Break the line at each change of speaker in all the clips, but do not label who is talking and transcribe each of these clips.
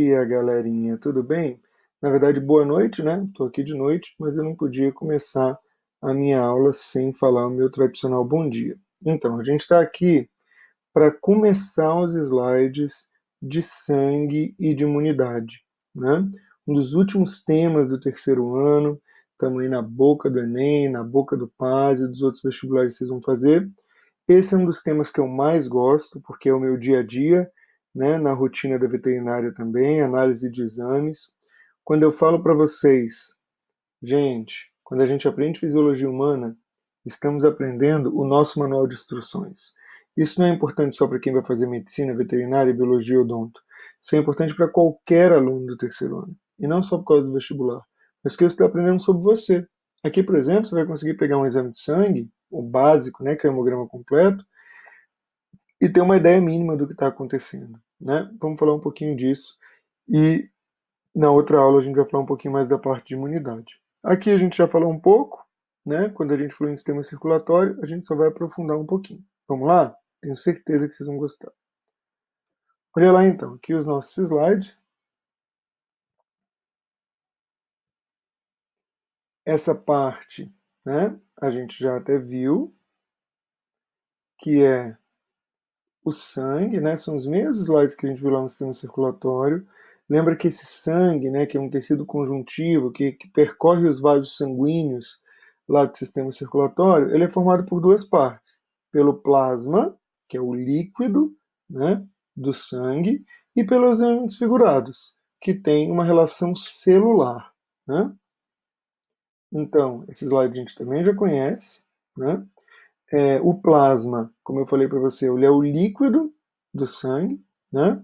dia, galerinha, tudo bem? Na verdade, boa noite, né? Estou aqui de noite, mas eu não podia começar a minha aula sem falar o meu tradicional bom dia. Então, a gente está aqui para começar os slides de sangue e de imunidade, né? Um dos últimos temas do terceiro ano, estamos aí na boca do Enem, na boca do PAS e dos outros vestibulares que vocês vão fazer. Esse é um dos temas que eu mais gosto, porque é o meu dia a dia, né, na rotina da veterinária também, análise de exames. Quando eu falo para vocês, gente, quando a gente aprende fisiologia humana, estamos aprendendo o nosso manual de instruções. Isso não é importante só para quem vai fazer medicina, veterinária, biologia ou odonto. Isso é importante para qualquer aluno do terceiro ano. E não só por causa do vestibular, mas que você está aprendendo sobre você. Aqui, por exemplo, você vai conseguir pegar um exame de sangue, o básico, né, que é o hemograma completo, e ter uma ideia mínima do que está acontecendo, né? Vamos falar um pouquinho disso. E na outra aula a gente vai falar um pouquinho mais da parte de imunidade. Aqui a gente já falou um pouco, né? Quando a gente falou em sistema circulatório, a gente só vai aprofundar um pouquinho. Vamos lá? Tenho certeza que vocês vão gostar. Olha lá então, aqui os nossos slides. Essa parte, né? A gente já até viu, que é o sangue, né? São os mesmos slides que a gente viu lá no sistema circulatório. Lembra que esse sangue, né, que é um tecido conjuntivo que percorre os vasos sanguíneos lá do sistema circulatório, ele é formado por duas partes. Pelo plasma, que é o líquido, né, do sangue, e pelos elementos figurados, que tem uma relação celular, né? Então, esse slide a gente também já conhece, né? O plasma, como eu falei para você, ele é o líquido do sangue, né?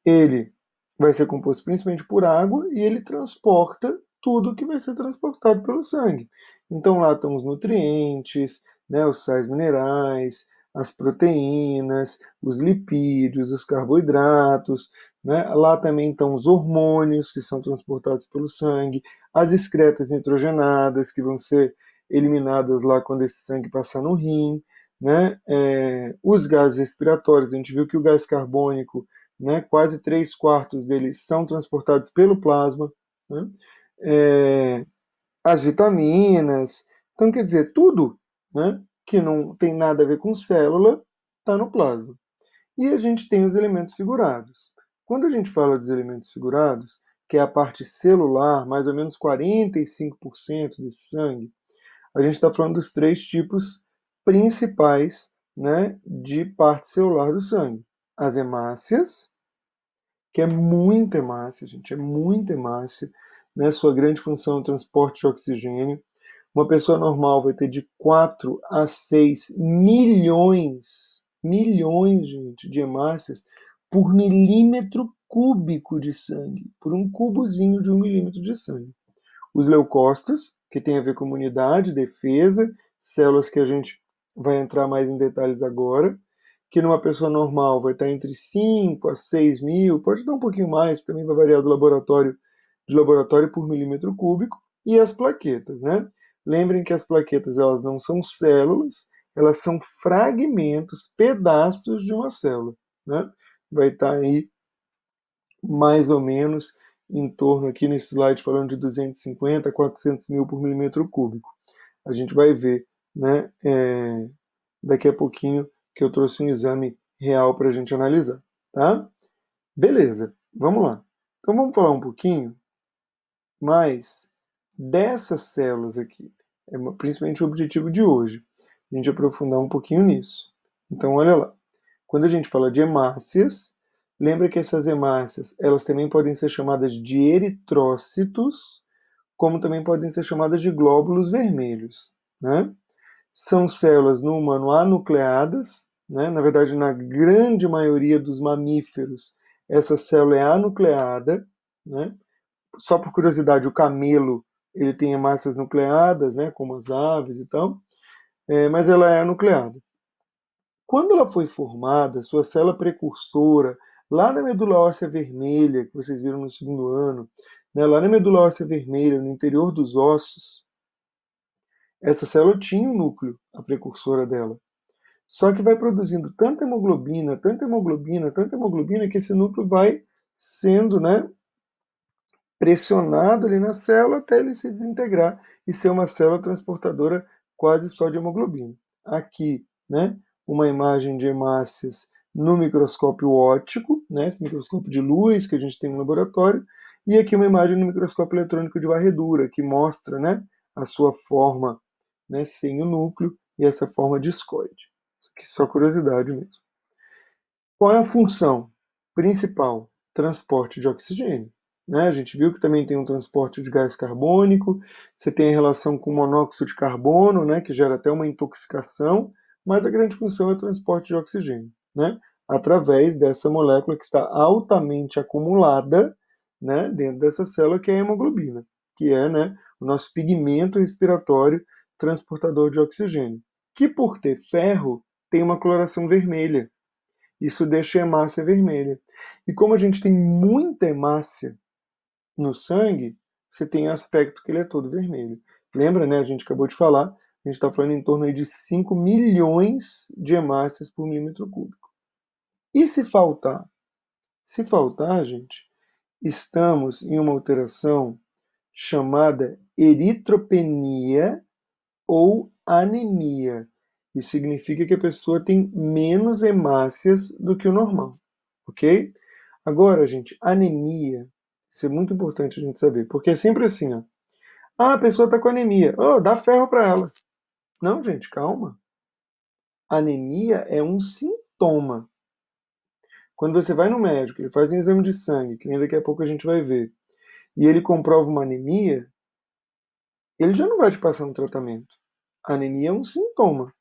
Ele vai ser composto principalmente por água e ele transporta tudo que vai ser transportado pelo sangue. Então lá estão os nutrientes, né, os sais minerais, as proteínas, os lipídios, os carboidratos, né? Lá também estão os hormônios que são transportados pelo sangue, as excretas nitrogenadas que vão ser eliminadas lá quando esse sangue passar no rim, né? Os gases respiratórios, a gente viu que o gás carbônico, né, quase 3/4 deles são transportados pelo plasma, né? As vitaminas, então quer dizer, tudo, né, que não tem nada a ver com célula está no plasma. E a gente tem os elementos figurados. Quando a gente fala dos elementos figurados, que é a parte celular, mais ou menos 45% desse sangue, a gente está falando dos três tipos principais, né, de parte celular do sangue. As hemácias, que é muita hemácia, gente, é muita hemácia, né? Sua grande função é o transporte de oxigênio. Uma pessoa normal vai ter de 4 a 6 milhões, gente, de hemácias por milímetro cúbico de sangue, por um cubozinho de 1 milímetro de sangue. Os leucócitos, que tem a ver com imunidade, defesa, células que a gente vai entrar mais em detalhes agora, que numa pessoa normal vai estar entre 5 a 6 mil, pode dar um pouquinho mais, também vai variar do laboratório, de laboratório por milímetro cúbico, e as plaquetas, né? Lembrem que as plaquetas, elas não são células, elas são fragmentos, pedaços de uma célula, né? Vai estar aí mais ou menos em torno, aqui nesse slide, falando de 250 a 400 mil por milímetro cúbico. A gente vai ver, né, daqui a pouquinho, que eu trouxe um exame real para a gente analisar, tá? Beleza, vamos lá. Então vamos falar um pouquinho mais dessas células aqui. É principalmente o objetivo de hoje, a gente aprofundar um pouquinho nisso. Então olha lá, quando a gente fala de hemácias, lembra que essas hemácias, elas também podem ser chamadas de eritrócitos, como também podem ser chamadas de glóbulos vermelhos, né? São células no humano anucleadas, né? Na verdade, na grande maioria dos mamíferos, essa célula é anucleada, né? Só por curiosidade, o camelo ele tem hemácias nucleadas, né? Como as aves e tal, mas ela é anucleada. Quando ela foi formada, sua célula precursora, lá na medula óssea vermelha, que vocês viram no segundo ano, né? Lá na medula óssea vermelha, no interior dos ossos, essa célula tinha um núcleo, a precursora dela. Só que vai produzindo tanta hemoglobina, tanta hemoglobina, tanta hemoglobina, que esse núcleo vai sendo, né, pressionado ali na célula até ele se desintegrar e ser uma célula transportadora quase só de hemoglobina. Aqui, né, uma imagem de hemácias no microscópio óptico, né, esse microscópio de luz que a gente tem no laboratório, e aqui uma imagem no microscópio eletrônico de varredura, que mostra, né, a sua forma, né, sem o núcleo e essa forma discoide. Isso aqui é só curiosidade mesmo. Qual é a função principal? Transporte de oxigênio. Né? A gente viu que também tem um transporte de gás carbônico, você tem a relação com o monóxido de carbono, né, que gera até uma intoxicação, mas a grande função é o transporte de oxigênio, né, através dessa molécula que está altamente acumulada, né, dentro dessa célula, que é a hemoglobina, que é, né, o nosso pigmento respiratório transportador de oxigênio, que por ter ferro tem uma coloração vermelha. Isso deixa a hemácia vermelha. E como a gente tem muita hemácia no sangue, você tem aspecto que ele é todo vermelho. Lembra, né? A gente acabou de falar, a gente está falando em torno aí de 5 milhões de hemácias por milímetro cúbico. E se faltar? Se faltar, gente, estamos em uma alteração chamada eritropenia ou anemia. Isso significa que a pessoa tem menos hemácias do que o normal, ok? Agora, gente, anemia, isso é muito importante a gente saber, porque é sempre assim, ó. Ah, a pessoa está com anemia. Oh, dá ferro para ela. Não, gente, calma. Anemia é um sintoma. Quando você vai no médico, ele faz um exame de sangue, que nem daqui a pouco a gente vai ver, e ele comprova uma anemia, ele já não vai te passar um tratamento. A anemia é um sintoma.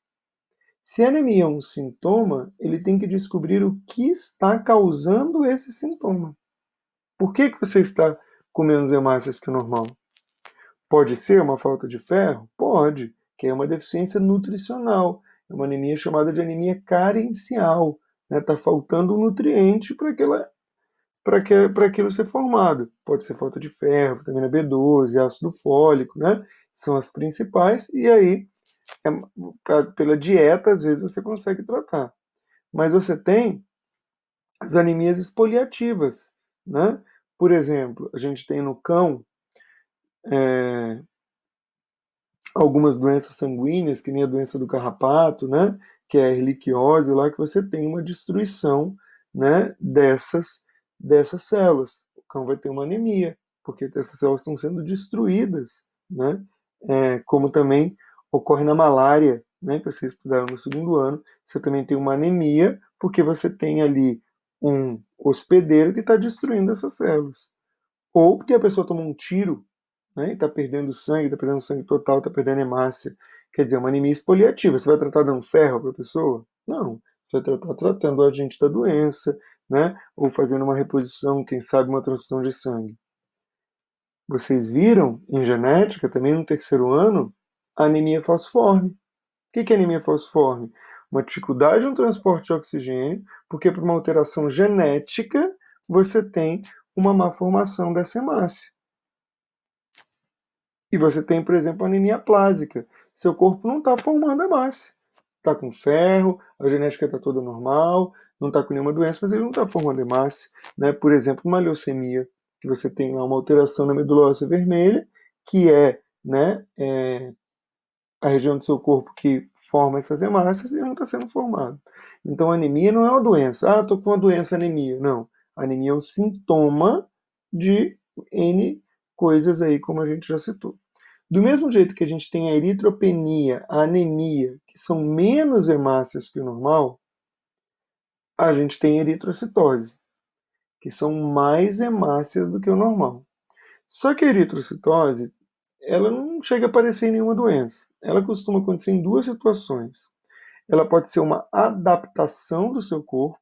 Se a anemia é um sintoma, ele tem que descobrir o que está causando esse sintoma. Por que você está com menos hemácias que o normal? Pode ser uma falta de ferro? Pode, que é uma deficiência nutricional. É uma anemia chamada de anemia carencial. Está faltando um nutriente para aquilo ser formado. Pode ser falta de ferro, vitamina B12, ácido fólico, né? São as principais, e aí, pela dieta, às vezes você consegue tratar. Mas você tem as anemias expoliativas, né? Por exemplo, a gente tem no cão algumas doenças sanguíneas, que nem a doença do carrapato, né? Que é a erliquiose, lá que você tem uma destruição, né? Dessas células. O cão vai ter uma anemia, porque essas células estão sendo destruídas, né? Como também ocorre na malária, né? Que vocês estudaram no segundo ano, você também tem uma anemia, porque você tem ali um hospedeiro que está destruindo essas células. Ou porque a pessoa tomou um tiro, né, e está perdendo sangue total, está perdendo hemácia. Quer dizer, uma anemia expoliativa. Você vai tratar dando ferro para a pessoa? Não. Você vai tratar tratando o agente da doença, né, ou fazendo uma reposição, quem sabe uma transfusão de sangue. Vocês viram, em genética, também no terceiro ano, a anemia falciforme. O que é anemia falciforme? Uma dificuldade no transporte de oxigênio, porque por uma alteração genética você tem uma má formação dessa hemácia. E você tem, por exemplo, anemia plásica. Seu corpo não está formando hemácia. Está com ferro, a genética está toda normal, não está com nenhuma doença, mas ele não está formando hemácia. Né? Por exemplo, uma leucemia, que você tem lá uma alteração na medula óssea vermelha, que é, né, a região do seu corpo que forma essas hemácias e não está sendo formado. Então, a anemia não é uma doença. Ah, estou com uma doença anemia. Não. A anemia é um sintoma de N coisas aí, como a gente já citou. Do mesmo jeito que a gente tem a eritropenia, a anemia, que são menos hemácias que o normal, a gente tem a eritrocitose, que são mais hemácias do que o normal. Só que a eritrocitose, ela não chega a aparecer em nenhuma doença. Ela costuma acontecer em duas situações. Ela pode ser uma adaptação do seu corpo.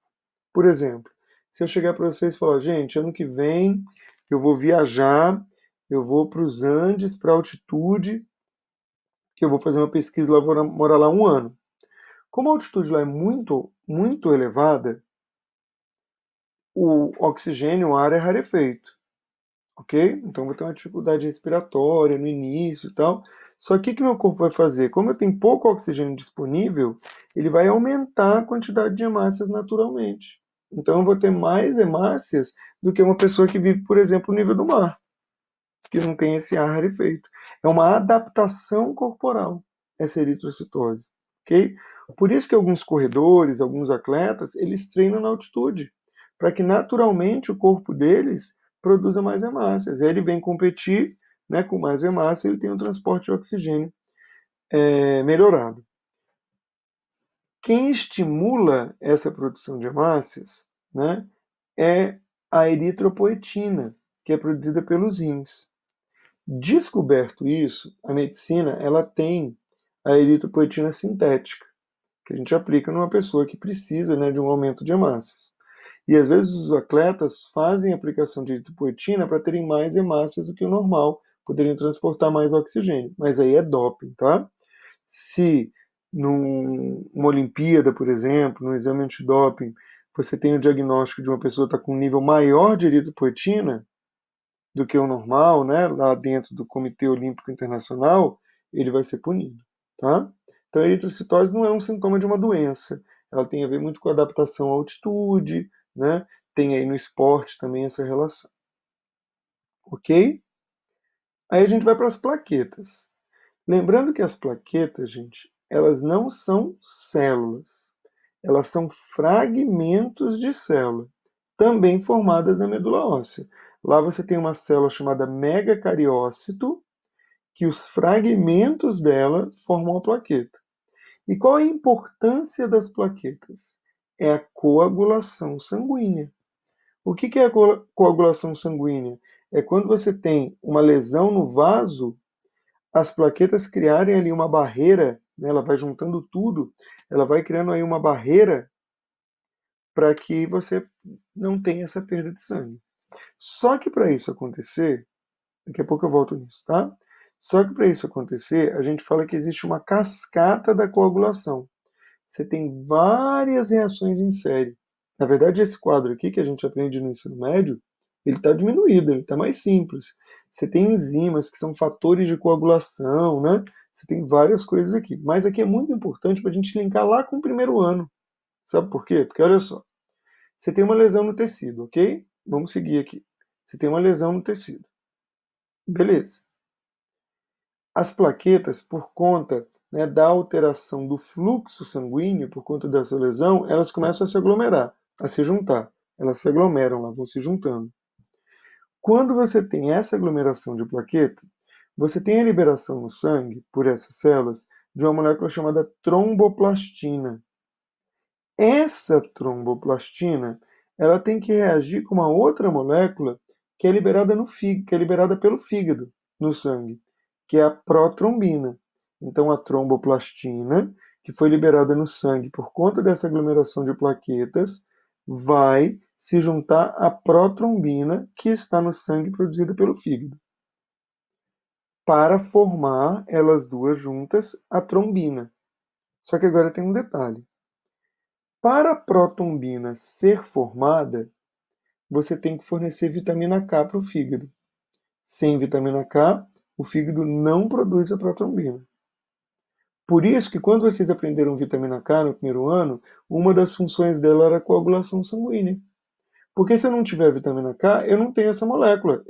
Por exemplo, se eu chegar para vocês e falar, gente, ano que vem eu vou viajar, eu vou para os Andes, para altitude, que eu vou fazer uma pesquisa lá, vou morar lá um ano. Como a altitude lá é muito, muito elevada, o oxigênio, o ar é rarefeito, ok? Então vou ter uma dificuldade respiratória no início e tal. Só que o que meu corpo vai fazer? Como eu tenho pouco oxigênio disponível, ele vai aumentar a quantidade de hemácias naturalmente. Então eu vou ter mais hemácias do que uma pessoa que vive, por exemplo, no nível do mar. que não tem esse ar rarefeito. É uma adaptação corporal, essa eritrocitose, ok? Por isso que alguns corredores, alguns atletas, eles treinam na altitude, para que naturalmente o corpo deles produza mais hemácias. Aí ele vem competir, né, com mais hemácia, ele tem um transporte de oxigênio melhorado. Quem estimula essa produção de hemácias, né, é a eritropoetina, que é produzida pelos rins. Descoberto isso, a medicina ela tem a eritropoetina sintética, que a gente aplica numa pessoa que precisa, né, de um aumento de hemácias. E às vezes os atletas fazem aplicação de eritropoetina para terem mais hemácias do que o normal, poderiam transportar mais oxigênio. Mas aí é doping, tá? Se numa Olimpíada, por exemplo, num exame antidoping, você tem o diagnóstico de uma pessoa que está com um nível maior de eritropoetina do que o normal, né, lá dentro do Comitê Olímpico Internacional, ele vai ser punido, tá? Então a eritrocitose não é um sintoma de uma doença, ela tem a ver muito com a adaptação à altitude, né? Tem aí no esporte também essa relação, ok? Aí a gente vai para as plaquetas. Lembrando que as plaquetas, gente, elas não são células, elas são fragmentos de célula, também formadas na medula óssea. Lá você tem uma célula chamada megacariócito, que os fragmentos dela formam a plaqueta. E qual a importância das plaquetas? É a coagulação sanguínea. O que é a coagulação sanguínea? É quando você tem uma lesão no vaso, as plaquetas criarem ali uma barreira, né, ela vai juntando tudo, ela vai criando aí uma barreira para que você não tenha essa perda de sangue. Só que para isso acontecer, daqui a pouco eu volto nisso, tá? Só que para isso acontecer, a gente fala que existe uma cascata da coagulação. Você tem várias reações em série. Na verdade, esse quadro aqui que a gente aprende no ensino médio, ele está diminuído, ele está mais simples. Você tem enzimas que são fatores de coagulação, né? Você tem várias coisas aqui. Mas aqui é muito importante para a gente linkar lá com o primeiro ano. Sabe por quê? Porque olha só, você tem uma lesão no tecido, ok? Vamos seguir aqui. Você tem uma lesão no tecido. Beleza. As plaquetas, por conta, né, da alteração do fluxo sanguíneo, por conta dessa lesão, elas começam a se aglomerar, a se juntar. Elas se aglomeram lá, vão se juntando. Quando você tem essa aglomeração de plaqueta, você tem a liberação no sangue, por essas células, de uma molécula chamada tromboplastina. Essa tromboplastina, ela tem que reagir com uma outra molécula que é liberada no fígado, que é liberada pelo fígado no sangue, que é a protrombina. Então a tromboplastina, que foi liberada no sangue por conta dessa aglomeração de plaquetas, vai se juntar à protrombina que está no sangue produzida pelo fígado, para formar elas duas juntas a trombina. Só que agora tem um detalhe. Para a protrombina ser formada, você tem que fornecer vitamina K para o fígado. Sem vitamina K, o fígado não produz a protrombina. Por isso que quando vocês aprenderam vitamina K no primeiro ano, uma das funções dela era a coagulação sanguínea. Porque se eu não tiver vitamina K, eu não tenho essa molécula,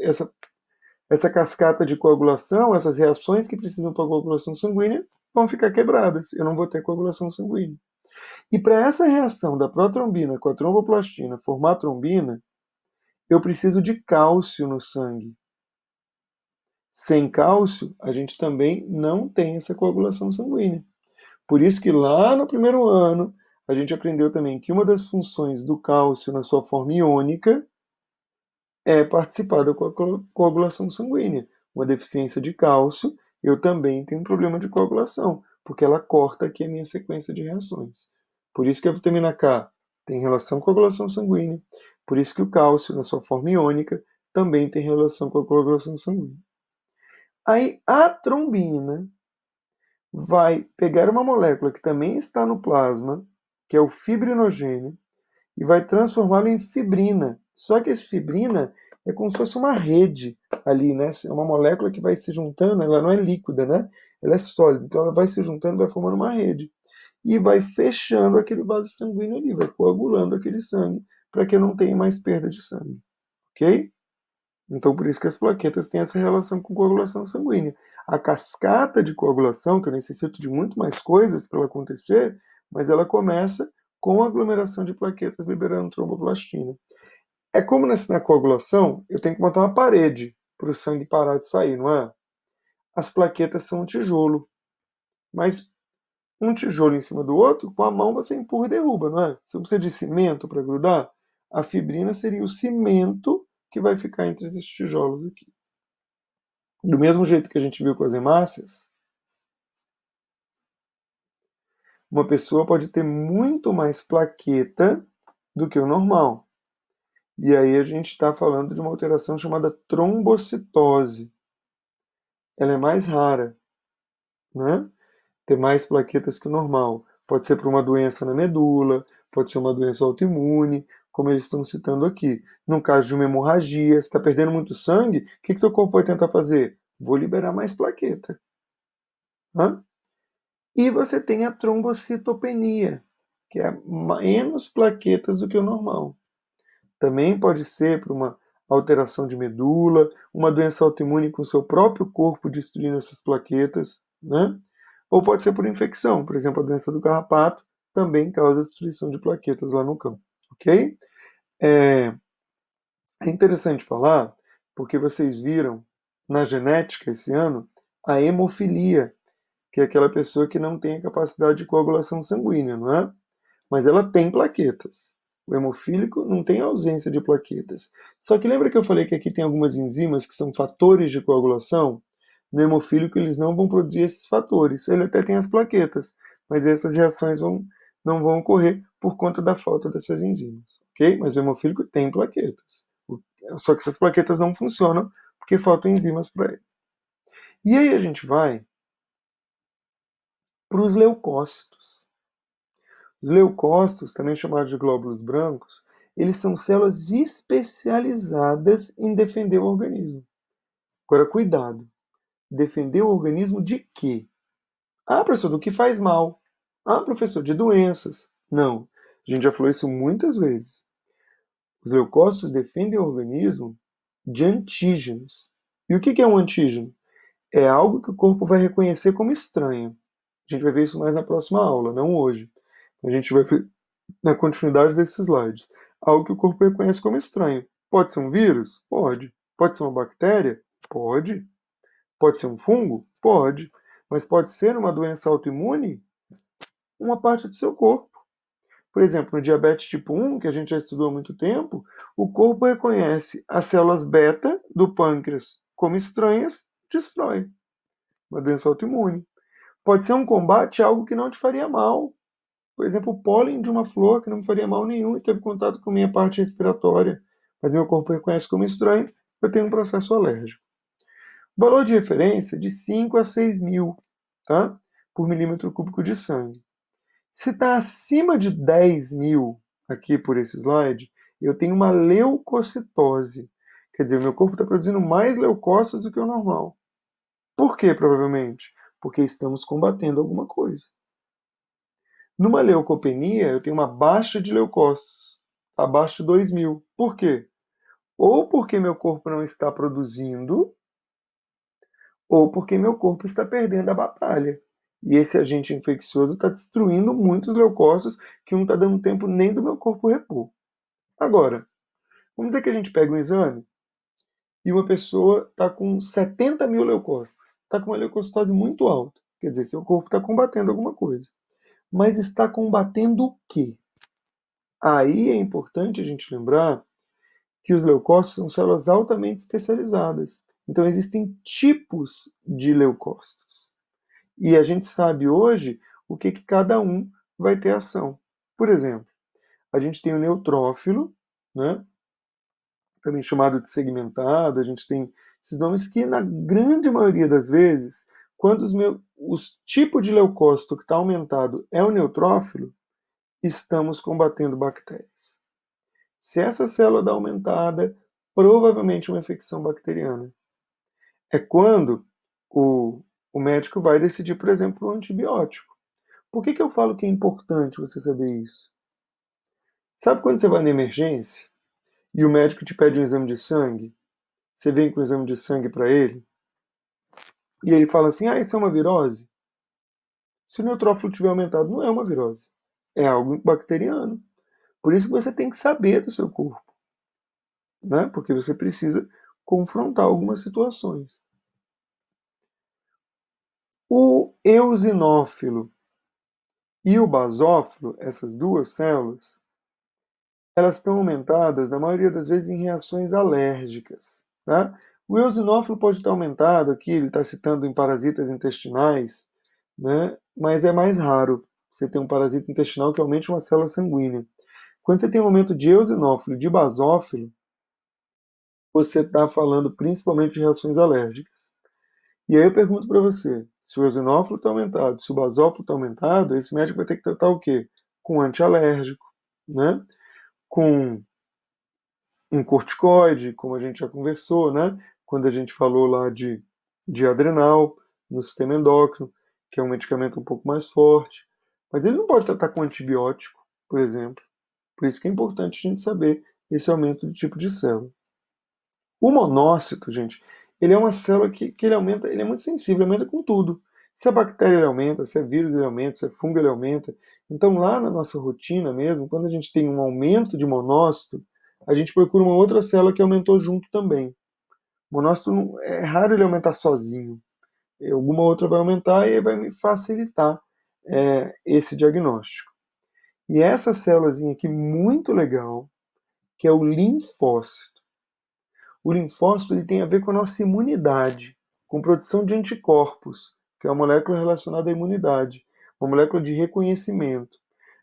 essa cascata de coagulação, essas reações que precisam para coagulação sanguínea vão ficar quebradas. Eu não vou ter coagulação sanguínea. E para essa reação da protrombina com a tromboplastina formar trombina, eu preciso de cálcio no sangue. Sem cálcio, a gente também não tem essa coagulação sanguínea. Por isso que lá no primeiro ano, a gente aprendeu também que uma das funções do cálcio na sua forma iônica é participar da coagulação sanguínea. Uma deficiência de cálcio, eu também tenho um problema de coagulação, porque ela corta aqui a minha sequência de reações. Por isso que a vitamina K tem relação com a coagulação sanguínea, por isso que o cálcio, na sua forma iônica, também tem relação com a coagulação sanguínea. Aí a trombina vai pegar uma molécula que também está no plasma, que é o fibrinogênio, e vai transformá-lo em fibrina. Só que essa fibrina é como se fosse uma rede ali, né? É uma molécula que vai se juntando, ela não é líquida, né? Ela é sólida, então ela vai se juntando, vai formando uma rede. E vai fechando aquele vaso sanguíneo ali, vai coagulando aquele sangue, para que eu não tenha mais perda de sangue. Ok? Então, por isso que as plaquetas têm essa relação com coagulação sanguínea. A cascata de coagulação, que eu necessito de muito mais coisas para ela acontecer, mas ela começa com a aglomeração de plaquetas liberando tromboplastina. É como na coagulação, eu tenho que montar uma parede para o sangue parar de sair, não é? As plaquetas são um tijolo, mas um tijolo em cima do outro, com a mão você empurra e derruba, não é? Você precisa de cimento para grudar? A fibrina seria o cimento que vai ficar entre esses tijolos aqui. Do mesmo jeito que a gente viu com as hemácias, uma pessoa pode ter muito mais plaqueta do que o normal. E aí a gente está falando de uma alteração chamada trombocitose. Ela é mais rara, né? Ter mais plaquetas que o normal. Pode ser por uma doença na medula, pode ser uma doença autoimune, como eles estão citando aqui. No caso de uma hemorragia, você está perdendo muito sangue, o que seu corpo vai tentar fazer? Vou liberar mais plaqueta. Hã? E você tem a trombocitopenia, que é menos plaquetas do que o normal. Também pode ser por uma alteração de medula, uma doença autoimune com o seu próprio corpo destruindo essas plaquetas, né? Ou pode ser por infecção, por exemplo, a doença do carrapato também causa destruição de plaquetas lá no campo, ok? É, é interessante falar, porque vocês viram na genética esse ano a hemofilia, que é aquela pessoa que não tem a capacidade de coagulação sanguínea, não é? Mas ela tem plaquetas. O hemofílico não tem ausência de plaquetas. Só que lembra que eu falei que aqui tem algumas enzimas que são fatores de coagulação? No hemofílico eles não vão produzir esses fatores. Ele até tem as plaquetas, mas essas reações não vão ocorrer por conta da falta dessas enzimas, ok? Mas o hemofílico tem plaquetas. Só que essas plaquetas não funcionam porque faltam enzimas para ele. E aí a gente vai para os leucócitos. Os leucócitos, também chamados de glóbulos brancos, eles são células especializadas em defender o organismo. Agora, cuidado. Defender o organismo de quê? Ah, professor, do que faz mal. Ah, professor, de doenças. Não. A gente já falou isso muitas vezes. Os leucócitos defendem o organismo de antígenos. E o que é um antígeno? É algo que o corpo vai reconhecer como estranho. A gente vai ver isso mais na próxima aula, não hoje. A gente vai ver na continuidade desses slides. Algo que o corpo reconhece como estranho. Pode ser um vírus? Pode. Pode ser uma bactéria? Pode. Pode ser um fungo? Pode. Mas pode ser uma doença autoimune? Uma parte do seu corpo. Por exemplo, no diabetes tipo 1, que a gente já estudou há muito tempo, o corpo reconhece as células beta do pâncreas como estranhas, destrói. Uma doença autoimune. Pode ser um combate a algo que não te faria mal. Por exemplo, o pólen de uma flor que não me faria mal nenhum e teve contato com minha parte respiratória, mas meu corpo reconhece como estranho, eu tenho um processo alérgico. Valor de referência de 5 a 6 mil, tá? Por milímetro cúbico de sangue. Se está acima de 10 mil, aqui por esse slide, eu tenho uma leucocitose. Quer dizer, o meu corpo está produzindo mais leucócitos do que o normal. Por quê, provavelmente? Porque estamos combatendo alguma coisa. Numa leucopenia, eu tenho uma baixa de leucócitos, abaixo de 2 mil. Por quê? Ou porque meu corpo não está produzindo, ou porque meu corpo está perdendo a batalha. E esse agente infeccioso está destruindo muitos leucócitos que não está dando tempo nem do meu corpo repor. Agora, vamos dizer que a gente pega um exame e uma pessoa está com 70 mil leucócitos. Está com uma leucocitose muito alta. Quer dizer, seu corpo está combatendo alguma coisa. Mas está combatendo o quê? Aí é importante a gente lembrar que os leucócitos são células altamente especializadas. Então existem tipos de leucócitos. E a gente sabe hoje o que cada um vai ter ação. Por exemplo, a gente tem o neutrófilo, né? Também chamado de segmentado, a gente tem esses nomes que, na grande maioria das vezes, quando os tipos de leucócito que está aumentado é o neutrófilo, estamos combatendo bactérias. Se essa célula dá aumentada, provavelmente uma infecção bacteriana. É quando o médico vai decidir, por exemplo, um antibiótico. Por que eu falo que é importante você saber isso? Sabe quando você vai na emergência e o médico te pede um exame de sangue? Você vem com o exame de sangue para ele, e ele fala assim, isso é uma virose? Se o neutrófilo tiver aumentado, não é uma virose. É algo bacteriano. Por isso que você tem que saber do seu corpo, né? Porque você precisa confrontar algumas situações. O eosinófilo e o basófilo, essas duas células, elas estão aumentadas, na maioria das vezes, em reações alérgicas. Tá? O eosinófilo pode estar aumentado, aqui ele está citando em parasitas intestinais, né? Mas é mais raro você ter um parasita intestinal que aumente uma célula sanguínea. Quando você tem um aumento de eosinófilo e de basófilo, você está falando principalmente de reações alérgicas. E aí eu pergunto para você, se o eosinófilo está aumentado, se o basófilo está aumentado, esse médico vai ter que tratar o quê? Com antialérgico, né? Com um corticoide, como a gente já conversou, né? Quando a gente falou lá de adrenal, no sistema endócrino, que é um medicamento um pouco mais forte. Mas ele não pode tratar com antibiótico, por exemplo. Por isso que é importante a gente saber esse aumento de tipo de célula. O monócito, gente, ele é uma célula que ele aumenta, ele é muito sensível, ele aumenta com tudo. Se a bactéria ele aumenta, se é vírus ele aumenta, se é fungo ele aumenta. Então, lá na nossa rotina mesmo, quando a gente tem um aumento de monócito, a gente procura uma outra célula que aumentou junto também. O monócito é raro ele aumentar sozinho. Alguma outra vai aumentar e vai me facilitar esse diagnóstico. E essa célulazinha aqui, muito legal, que é o linfócito. O linfócito ele tem a ver com a nossa imunidade, com produção de anticorpos, que é uma molécula relacionada à imunidade, uma molécula de reconhecimento.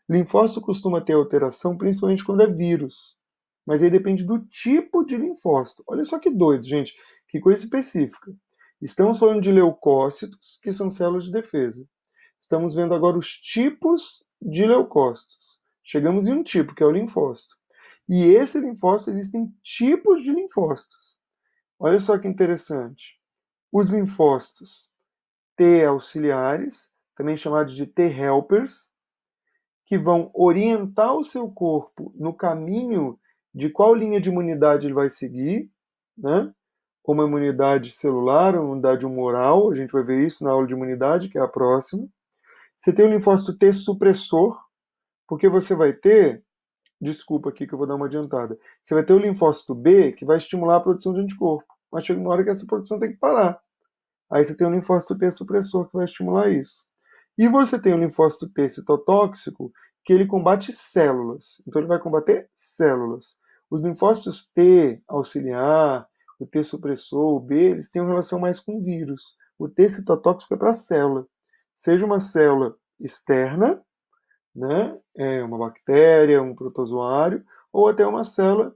Linfócito costuma ter alteração principalmente quando é vírus, mas aí depende do tipo de linfócito. Olha só que doido, gente, que coisa específica. Estamos falando de leucócitos, que são células de defesa. Estamos vendo agora os tipos de leucócitos. Chegamos em um tipo, que é o linfócito. E esse linfócito, existem tipos de linfócitos. Olha só que interessante. Os linfócitos T auxiliares, também chamados de T helpers, que vão orientar o seu corpo no caminho de qual linha de imunidade ele vai seguir, né? Como a imunidade celular, a imunidade humoral, a gente vai ver isso na aula de imunidade, que é a próxima. Você tem o linfócito T supressor, porque você vai ter, desculpa aqui que eu vou dar uma adiantada, você vai ter o linfócito B, que vai estimular a produção de anticorpo, mas chega uma hora que essa produção tem que parar. Aí você tem o linfócito T supressor, que vai estimular isso. E você tem o linfócito T citotóxico, que ele combate células. Então ele vai combater células. Os linfócitos T auxiliar, o T supressor, o B, eles têm uma relação mais com vírus. O T citotóxico é para célula. Seja uma célula externa, né? Uma bactéria, um protozoário, ou até uma célula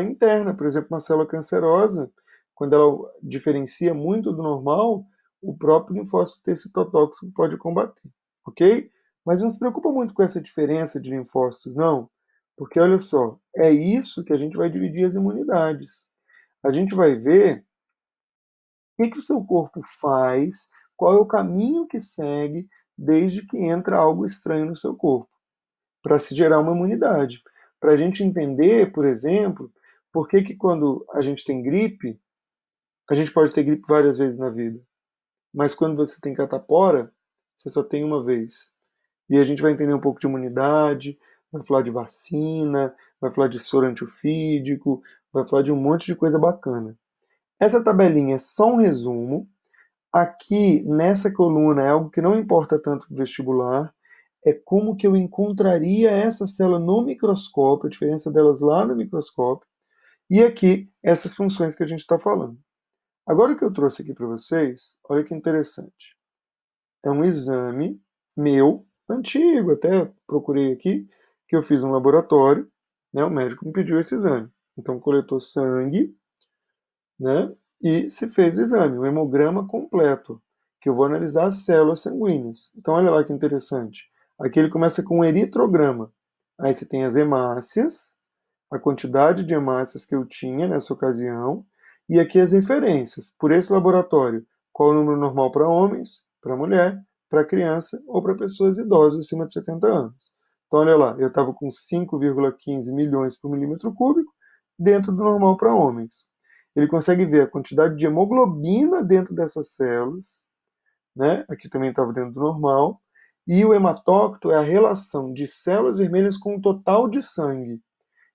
interna, por exemplo, uma célula cancerosa, quando ela diferencia muito do normal, o próprio linfócito T citotóxico pode combater, ok? Mas não se preocupa muito com essa diferença de linfócitos, não, porque olha só, é isso que a gente vai dividir as imunidades. A gente vai ver que o seu corpo faz, qual é o caminho que segue desde que entra algo estranho no seu corpo, para se gerar uma imunidade. Para a gente entender, por exemplo, por que quando a gente tem gripe, a gente pode ter gripe várias vezes na vida, mas quando você tem catapora, você só tem uma vez. E a gente vai entender um pouco de imunidade, vai falar de vacina, vai falar de soro antiofídico, vai falar de um monte de coisa bacana. Essa tabelinha é só um resumo. Aqui, nessa coluna, é algo que não importa tanto para o vestibular, é como que eu encontraria essa célula no microscópio, a diferença delas lá no microscópio, e aqui, essas funções que a gente está falando. Agora o que eu trouxe aqui para vocês, olha que interessante. É um exame meu, antigo, até procurei aqui, que eu fiz no laboratório, né? O médico me pediu esse exame. Então, coletou sangue, né? E se fez o exame, o hemograma completo, que eu vou analisar as células sanguíneas. Então, olha lá que interessante. Aqui ele começa com um eritrograma. Aí você tem as hemácias, a quantidade de hemácias que eu tinha nessa ocasião, e aqui as referências. Por esse laboratório, qual o número normal para homens, para mulher, para criança ou para pessoas idosas acima de 70 anos. Então, olha lá, eu estava com 5,15 milhões por milímetro cúbico, dentro do normal para homens. Ele consegue ver a quantidade de hemoglobina dentro dessas células, né? Aqui também estava dentro do normal. E o hematócrito é a relação de células vermelhas com o total de sangue.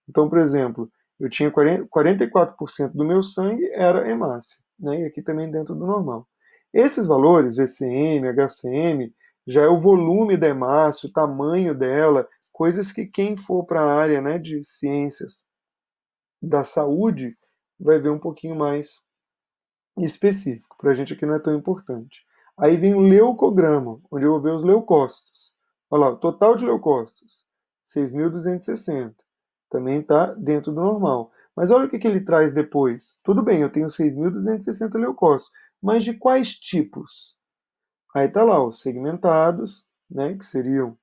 Então, por exemplo, eu tinha 44% do meu sangue era hemácia, né? E aqui também dentro do normal. Esses valores, VCM, HCM, já é o volume da hemácia, o tamanho dela, coisas que quem for para a área, né, de ciências da saúde vai ver um pouquinho mais específico. Para a gente aqui não é tão importante. Aí vem o leucograma, onde eu vou ver os leucócitos. Olha lá, o total de leucócitos, 6.260. Também está dentro do normal. Mas olha o que ele traz depois. Tudo bem, eu tenho 6.260 leucócitos, mas de quais tipos? Aí está lá os segmentados, né, que seriam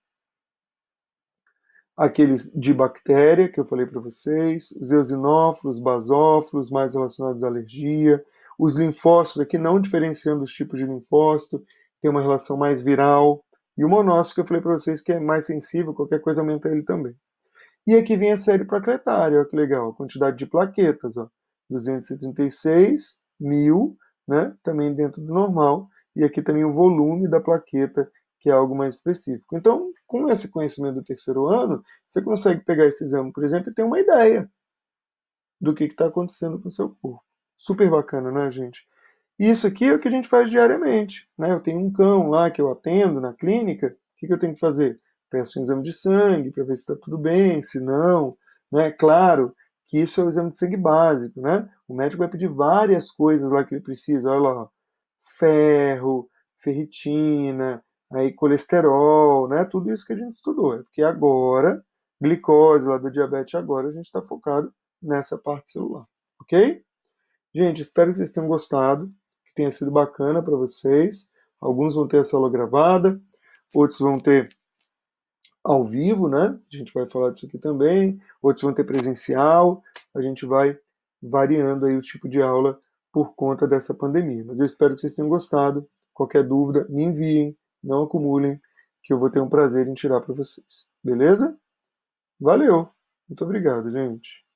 aqueles de bactéria que eu falei para vocês, os eosinófilos, basófilos, mais relacionados à alergia, os linfócitos, aqui não diferenciando os tipos de linfócito, tem uma relação mais viral, e o monócito que eu falei para vocês que é mais sensível, qualquer coisa aumenta ele também. E aqui vem a série plaquetária, olha que legal, a quantidade de plaquetas, ó, 236 mil, né, também dentro do normal, e aqui também o volume da plaqueta, que é algo mais específico. Então, com esse conhecimento do terceiro ano, você consegue pegar esse exame, por exemplo, e ter uma ideia do que está acontecendo com o seu corpo. Super bacana, né, gente? E isso aqui é o que a gente faz diariamente, né? Eu tenho um cão lá que eu atendo na clínica, o que eu tenho que fazer? Peço um exame de sangue para ver se está tudo bem, se não, né? Claro que isso é o exame de sangue básico, né? O médico vai pedir várias coisas lá que ele precisa, olha lá, ferro, ferritina, aí colesterol, né? Tudo isso que a gente estudou, é porque agora, glicose lá do diabetes, agora a gente está focado nessa parte celular, ok? Gente, espero que vocês tenham gostado, que tenha sido bacana para vocês. Alguns vão ter essa aula gravada, outros vão ter ao vivo, né? A gente vai falar disso aqui também. Outros vão ter presencial. A gente vai variando aí o tipo de aula por conta dessa pandemia. Mas eu espero que vocês tenham gostado. Qualquer dúvida, me enviem, não acumulem, que eu vou ter um prazer em tirar para vocês. Beleza? Valeu! Muito obrigado, gente.